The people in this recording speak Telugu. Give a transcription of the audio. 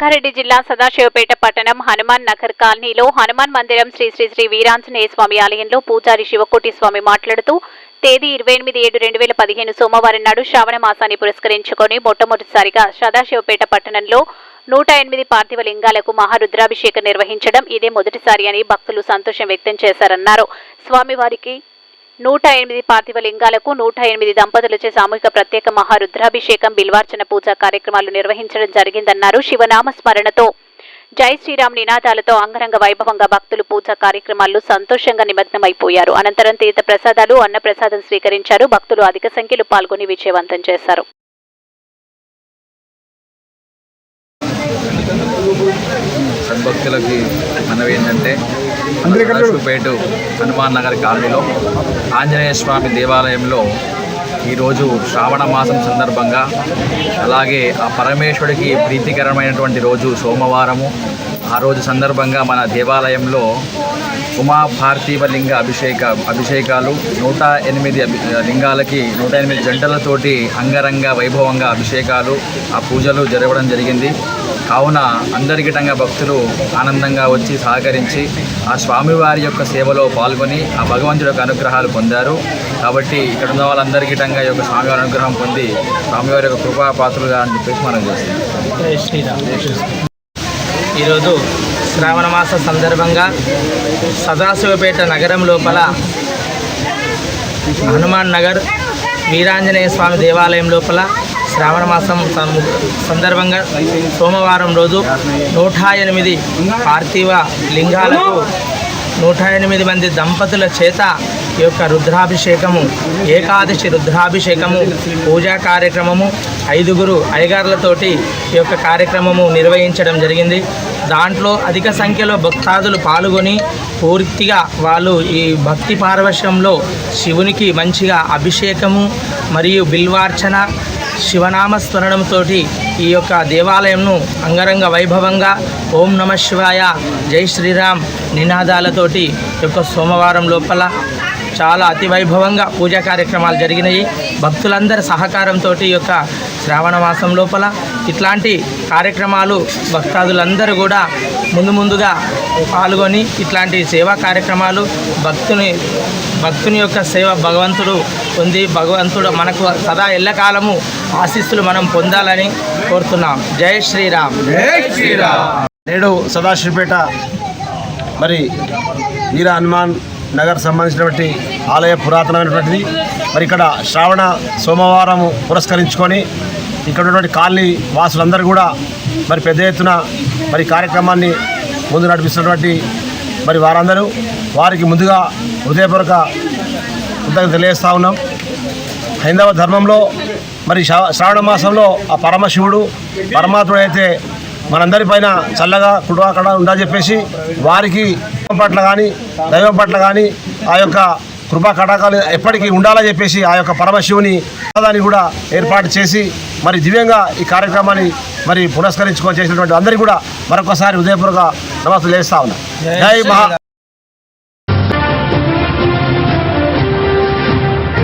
రంగారెడ్డి జిల్లా సదాశివపేట పట్టణం హనుమాన్ నగర్ కాలనీలో హనుమాన్ మందిరం శ్రీ శ్రీ శ్రీ వీరాంజనేయ స్వామి ఆలయంలో పూజారి శివకోటి స్వామి మాట్లాడుతూ తేదీ 28/7/2015 సోమవారం నాడు శ్రావణ మాసాన్ని పురస్కరించుకొని మొట్టమొదటిసారిగా సదాశివపేట పట్టణంలో 108 పార్థివ లింగాలకు మహారుద్రాభిషేకం నిర్వహించడం ఇదే మొదటిసారి అని భక్తులు సంతోషం వ్యక్తం చేశారన్నారు. స్వామివారికి 108 పార్థివ లింగాలకు 108 దంపతులచే సామూహిక ప్రత్యేక మహారుద్రాభిషేకం బిల్వార్చన పూజా కార్యక్రమాలు నిర్వహించడం జరిగిందన్నారు. శివనామ స్మరణతో జై శ్రీరామ్ నినాదాలతో అంగరంగ వైభవంగా భక్తులు పూజా కార్యక్రమాల్లో సంతోషంగా నిమగ్నమైపోయారు. అనంతరం తీర్థ ప్రసాదాలు అన్నప్రసాదం స్వీకరించారు. భక్తులు అధిక సంఖ్యలో పాల్గొని విజయవంతం చేశారు. భక్తులకి మనవి ఏంటంటే సదాశివపేట హనుమాన్ నగర్ కాలనీలో ఆంజనేయ స్వామి దేవాలయంలో ఈరోజు శ్రావణ మాసం సందర్భంగా అలాగే ఆ పరమేశ్వరుడికి ప్రీతికరమైనటువంటి రోజు సోమవారము. ఆ రోజు సందర్భంగా మన దేవాలయంలో ఉమా పార్థివ లింగ అభిషేకాలు 108 లింగాలకి 108 జంటలతోటి అంగరంగ వైభవంగా అభిషేకాలు ఆ పూజలు జరగడం జరిగింది. కావున అందరికిటంగా భక్తులు ఆనందంగా వచ్చి సహకరించి ఆ స్వామివారి యొక్క సేవలో పాల్గొని ఆ భగవంతుడి యొక్క అనుగ్రహాలు పొందారు. కాబట్టి ఇక్కడ ఉన్న వాళ్ళందరికిటంగా ఈ యొక్క స్వామివారి అనుగ్రహం పొంది స్వామివారి యొక్క కృపాపాత్రులుగా అని చెప్పేసి మనం చేస్తాం. ఈరోజు శ్రావణ మాస సందర్భంగా సదాశివపేట నగరం లోపల హనుమాన్ నగర్ వీరాంజనేయ స్వామి దేవాలయం లోపల శ్రావణ మాసం సందర్భంగా సోమవారం రోజు 108 పార్థివ లింగాలకు 108 మంది దంపతుల చేత ఈ యొక్క రుద్రాభిషేకము, ఏకాదశి రుద్రాభిషేకము పూజా కార్యక్రమము 5 అయ్యగారులతోటి ఈ యొక్క కార్యక్రమము నిర్వహించడం జరిగింది. దాంట్లో అధిక సంఖ్యలో భక్తాదులు పాల్గొని పూర్తిగా వాళ్ళు ఈ భక్తి పారవశ్యంలో శివునికి మంచిగా అభిషేకము మరియు బిల్వార్చన శివనామస్మరణంతో ఈ యొక్క దేవాలయంను అంగరంగ వైభవంగా ఓం నమ శివాయ జై శ్రీరామ్ నినాదాలతోటి ఈ యొక్క సోమవారం లోపల చాలా అతి వైభవంగా పూజా కార్యక్రమాలు జరిగినాయి. భక్తులందరి సహకారంతో ఈ యొక్క శ్రావణ మాసం లోపల ఇట్లాంటి కార్యక్రమాలు భక్తాదులందరూ కూడా ముందుగా పాల్గొని ఇట్లాంటి సేవా కార్యక్రమాలు భక్తుని యొక్క సేవ భగవంతుడు పొంది భగవంతుడు మనకు సదా ఎల్లకాలము ఆశీస్సులు మనం పొందాలని కోరుతున్నాం. జై శ్రీరామ్. జై శ్రీరామ్. నేడు సదాశివపేట మరి వీర హనుమాన్ నగర్ సంబంధించినటువంటి ఆలయ పురాతనమైనటువంటిది. మరి ఇక్కడ శ్రావణ సోమవారం పురస్కరించుకొని ఇక్కడ ఉన్నటువంటి కాలనీ వాసులందరూ కూడా మరి పెద్ద ఎత్తున మరి కార్యక్రమాన్ని ముందు నడిపిస్తున్నటువంటి మరి వారందరూ వారికి ముందుగా హృదయపూర్వక కృతజ్ఞతలు తెలియజేస్తూ ఉన్నాం. హైందవ ధర్మంలో మరి శ్రావణ మాసంలో ఆ పరమశివుడు పరమాత్ముడు అయితే మనందరిపైన చల్లగా కుడవాకడ ఉండాలని చెప్పేసి వారికి పట్ల కానీ దైవం పట్ల కానీ ఆ యొక్క కృపా కటాకాలు ఎప్పటికీ ఉండాలని చెప్పేసి ఆ యొక్క పరమశివుని దాన్ని కూడా ఏర్పాటు చేసి మరి దివ్యంగా ఈ కార్యక్రమాన్ని మరి పురస్కరించుకొని చేసినటువంటి అందరికీ కూడా మరొకసారి హృదయపూర్వక నమస్కారం చేస్తా ఉన్నా. జై మహా